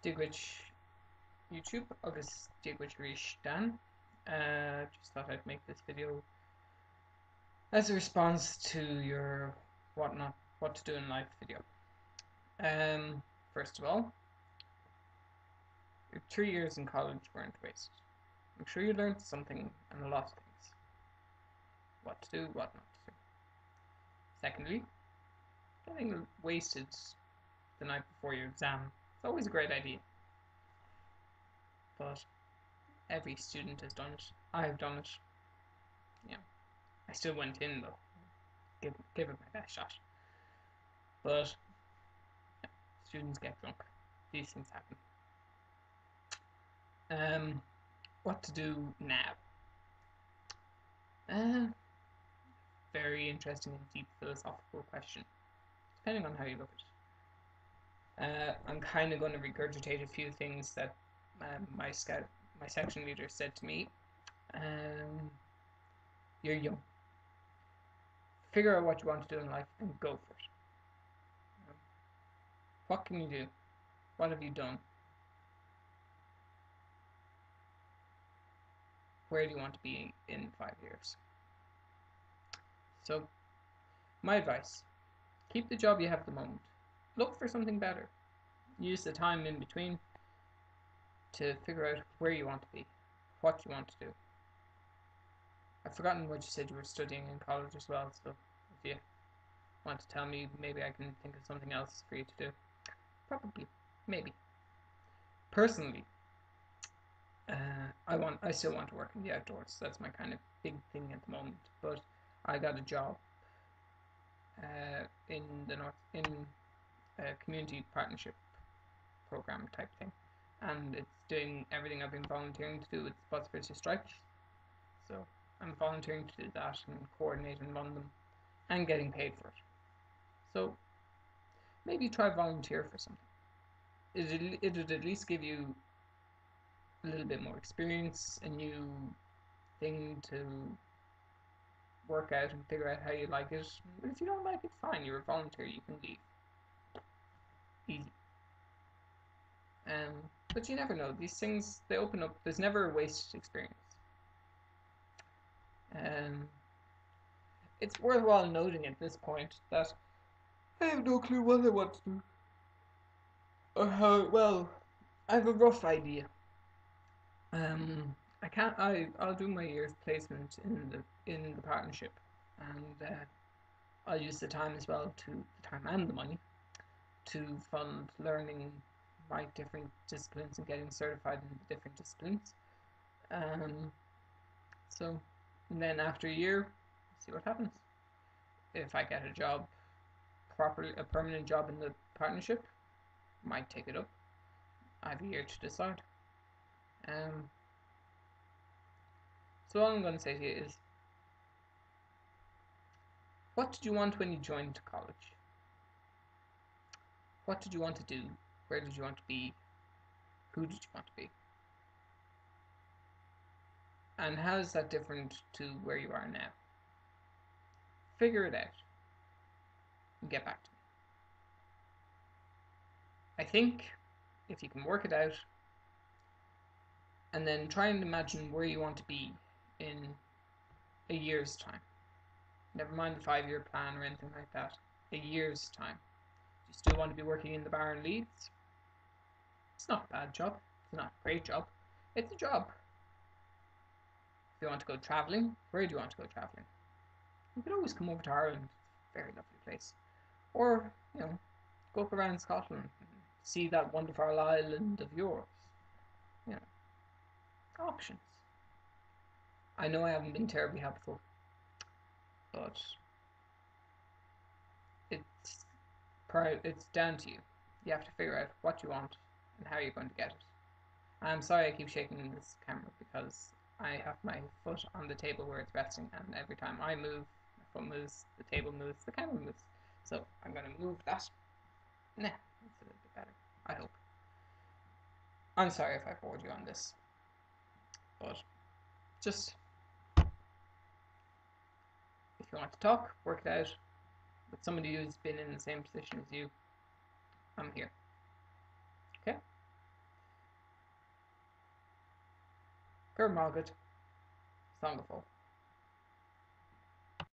Digwich YouTube agus Digwich Rish Dan. Just thought I'd make this video as a response to your what to do in life video. First of all, your 3 years in college weren't wasted. I'm sure you learned something and a lot of things. What to do, what not to do. Secondly, getting wasted the night before your exam is always a great idea. But every student has done it. I've done it. Yeah. I still went in though. Give it my best shot. But yeah, students get drunk. These things happen. What to do now? Very interesting and deep philosophical question, depending on how you look at it. I'm kind of going to regurgitate a few things that my section leader said to me. You're young. Figure out what you want to do in life and go for it. What can you do? What have you done? Where do you want to be in 5 years? So, my advice, keep the job you have at the moment. Look for something better. Use the time in between to figure out where you want to be, what you want to do. I've forgotten what you said you were studying in college as well, so if you want to tell me, maybe I can think of something else for you to do. Probably, maybe. Personally, I still want to work in the outdoors. That's my kind of big thing at the moment. But I got a job in a community partnership program type thing, and it's doing everything I've been volunteering to do with possibility strikes. So I'm volunteering to do that and coordinate and run them, and getting paid for it. So maybe try volunteer for something. It'd at least give you a little bit more experience, a new thing to work out and figure out how you like it. But if you don't like it, fine, you're a volunteer, you can leave. Easy. But you never know, these things, they open up. There's never a wasted experience. It's worthwhile noting at this point that I have no clue what I want to do, or how. Well, I have a rough idea. I'll do my year's placement in the partnership, and I'll use the time as well, the time and the money, to fund learning my different disciplines and getting certified in the different disciplines. So, and then after a year, see what happens. If I get a job, a permanent job in the partnership, might take it up. I have a year to decide. So all I'm going to say to you is, what did you want when you joined college? What did you want to do? Where did you want to be? Who did you want to be? And how is that different to where you are now? Figure it out and get back to me. I think if you can work it out and then try and imagine where you want to be in a year's time. Never mind the 5-year plan or anything like that. A year's time. Do you still want to be working in the bar in Leeds? It's not a bad job. It's not a great job. It's a job. If you want to go travelling, where do you want to go travelling? You could always come over to Ireland. It's a very lovely place. Or, go up around Scotland and see that wonderful island of yours. Options. I know I haven't been terribly helpful, but it's down to you. You have to figure out what you want and how you're going to get it. I'm sorry I keep shaking this camera because I have my foot on the table where it's resting, and every time I move, my foot moves, the table moves, the camera moves. So I'm going to move that. Nah, that's a little bit better, I hope. I'm sorry if I bored you on this, but just, if you want to talk, work it out with somebody who's been in the same position as you, I'm here. Okay? Gur Malgat, Songafol.